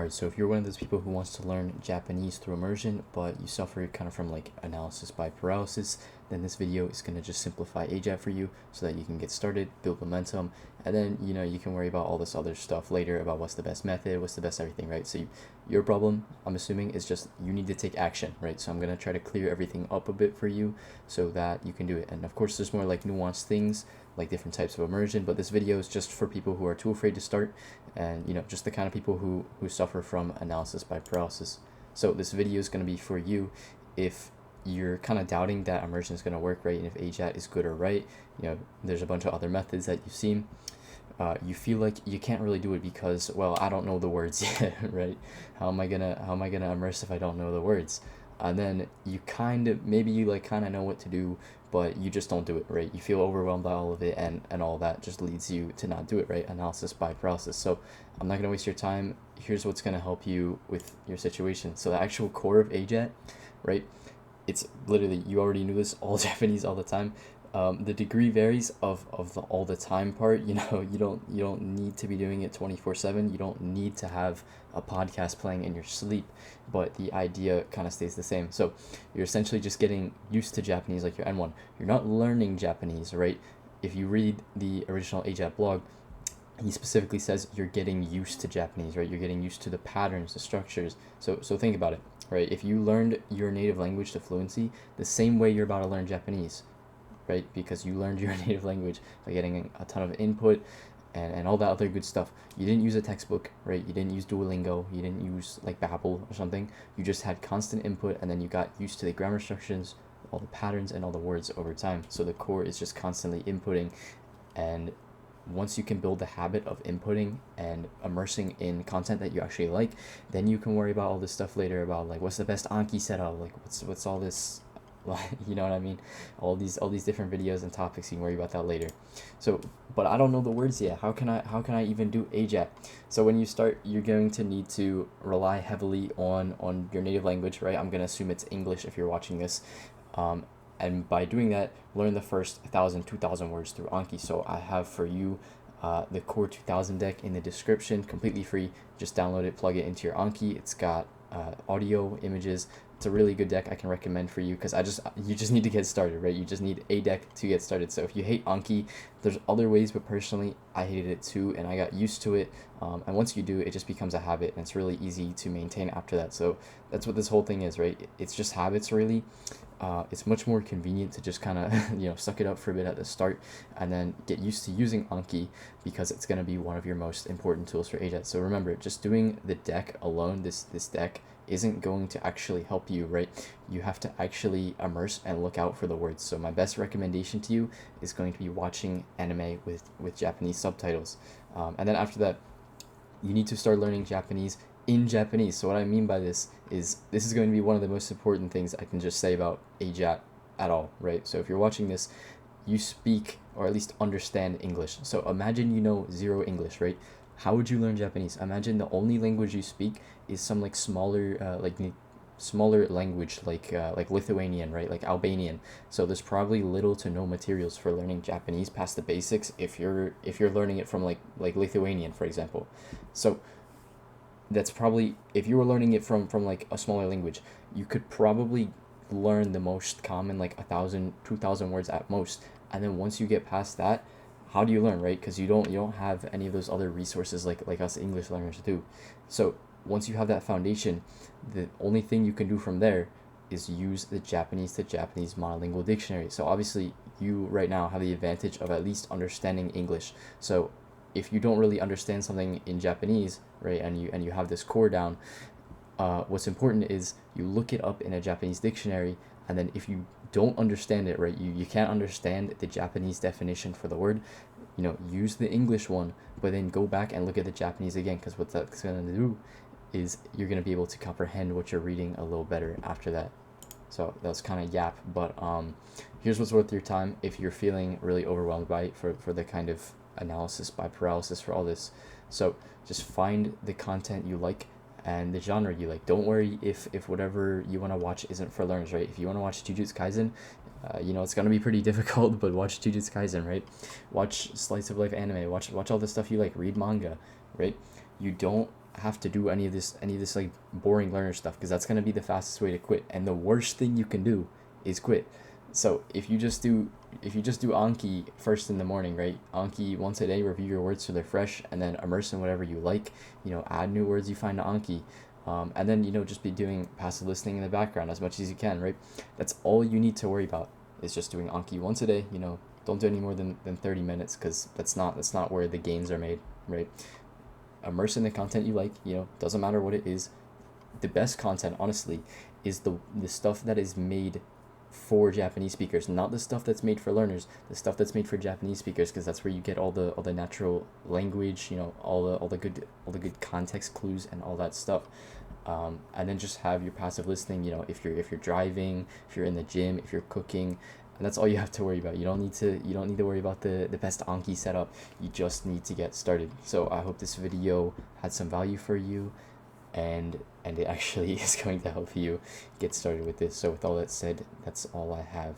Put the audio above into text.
Alright, so if you're one of those people who wants to learn Japanese through immersion, but you suffer kind of from like analysis by paralysis, then this video is going to just simplify AJATT for you so that you can get started, build momentum, and then, you can worry about all this other stuff later about what's the best method, what's the best everything, right? So your problem, I'm assuming, is just you need to take action, right? So I'm going to try to clear everything up a bit for you so that you can do it. And of course, there's more like nuanced things, like different types of immersion, but this video is just for people who are too afraid to start, and just the kind of people who suffer from analysis by paralysis. So this video is going to be for you if you're kind of doubting that immersion is going to work, right? And if AJATT is good or right, there's a bunch of other methods that you've seen. You feel like you can't really do it because, well, I don't know the words yet, right? How am I gonna immerse if I don't know the words? And then maybe you like kind of know what to do, but you just don't do it, right? You feel overwhelmed by all of it, and all that just leads you to not do it, right? Analysis by paralysis. So I'm not gonna waste your time. Here's what's gonna help you with your situation. So the actual core of AJATT, right? It's literally, you already knew this, all Japanese all the time. The degree varies of the all the time part. You don't need to be doing it 24/7. You don't need to have a podcast playing in your sleep, but the idea kind of stays the same. So you're essentially just getting used to Japanese, like your N1. You're not learning Japanese, right? If you read the original AJATT blog, he specifically says you're getting used to Japanese, right? You're getting used to the patterns, the structures. So think about it, right? If you learned your native language to fluency the same way you're about to learn Japanese, right? Because you learned your native language by getting a ton of input and all that other good stuff. You didn't use a textbook, right? You didn't use Duolingo. You didn't use like Babbel or something. You just had constant input, and then you got used to the grammar structures, all the patterns, and all the words over time. So the core is just constantly inputting, and once you can build the habit of inputting and immersing in content that you actually like, then you can worry about all this stuff later about like what's the best Anki setup, like what's all this, you know what I mean? All these different videos and topics, you can worry about that later. So, but I don't know the words yet. How can I even do AJATT? So when you start, you're going to need to rely heavily on your native language, right? I'm gonna assume it's English if you're watching this. And by doing that, learn the first 1,000, 2,000 words through Anki. So I have for you the Core 2000 deck in the description, completely free. Just download it, plug it into your Anki. It's got audio, images. It's a really good deck I can recommend for you, because you just need to get started, right? You just need a deck to get started. So if you hate Anki, there's other ways, but personally I hated it too, and I got used to it. And once you do, it just becomes a habit, and it's really easy to maintain after that. So that's what this whole thing is, right? It's just habits, really. It's much more convenient to just kind of suck it up for a bit at the start, and then get used to using Anki, because it's going to be one of your most important tools for AJATT. So remember, just doing the deck alone, this deck isn't going to actually help you, right? You have to actually immerse and look out for the words. So my best recommendation to you is going to be watching anime with Japanese subtitles, and then after that, you need to start learning Japanese in Japanese. So what I mean by this is going to be one of the most important things I can just say about AJATT at all, right? So if you're watching this, you speak or at least understand English. So imagine you know zero English, right? How would you learn Japanese? Imagine the only language you speak is some like smaller language, like Lithuanian, right? Like Albanian. So there's probably little to no materials for learning Japanese past the basics if you're learning it from like Lithuanian, for example. So that's probably, if you were learning it from like a smaller language, you could probably learn the most common, like 1,000, 2,000 words at most. And then once you get past that, how do you learn, right? Because you don't have any of those other resources like us English learners do. So once you have that foundation, the only thing you can do from there is use the Japanese to Japanese monolingual dictionary. So obviously you right now have the advantage of at least understanding English. So if you don't really understand something in Japanese, right, and you have this core down, what's important is you look it up in a Japanese dictionary, and then if you don't understand it, right, you can't understand the Japanese definition for the word, use the English one, but then go back and look at the Japanese again, because what that's going to do is you're going to be able to comprehend what you're reading a little better after that. So that's kind of yap, but here's what's worth your time if you're feeling really overwhelmed by it for the kind of analysis by paralysis for all this. So just find the content you like and the genre you like. Don't worry if whatever you want to watch isn't for learners, right? If you want to watch Jujutsu Kaisen, it's going to be pretty difficult, but watch Jujutsu Kaisen, right? Watch slice of life anime, watch all the stuff you like, read manga, right? You don't have to do any of this like boring learner stuff, because that's gonna be the fastest way to quit. And the worst thing you can do is quit. So if you just do Anki first in the morning, right? Anki once a day, review your words so they're fresh, and then immerse in whatever you like. Add new words you find to Anki. And then just be doing passive listening in the background as much as you can, right? That's all you need to worry about, is just doing Anki once a day. Don't do any more than 30 minutes, because that's not where the gains are made, right? Immerse in the content you like. Doesn't matter what it is. The best content, honestly, is the stuff that is made for Japanese speakers, not the stuff that's made for learners. The stuff that's made for Japanese speakers, because that's where you get all the natural language, all the good context clues and all that stuff. And then just have your passive listening. If you're driving, if you're in the gym, if you're cooking, and that's all you have to worry about. You don't need to worry about the best Anki setup. You just need to get started. So I hope this video had some value for you, and it actually is going to help you get started with this. So with all that said, that's all I have.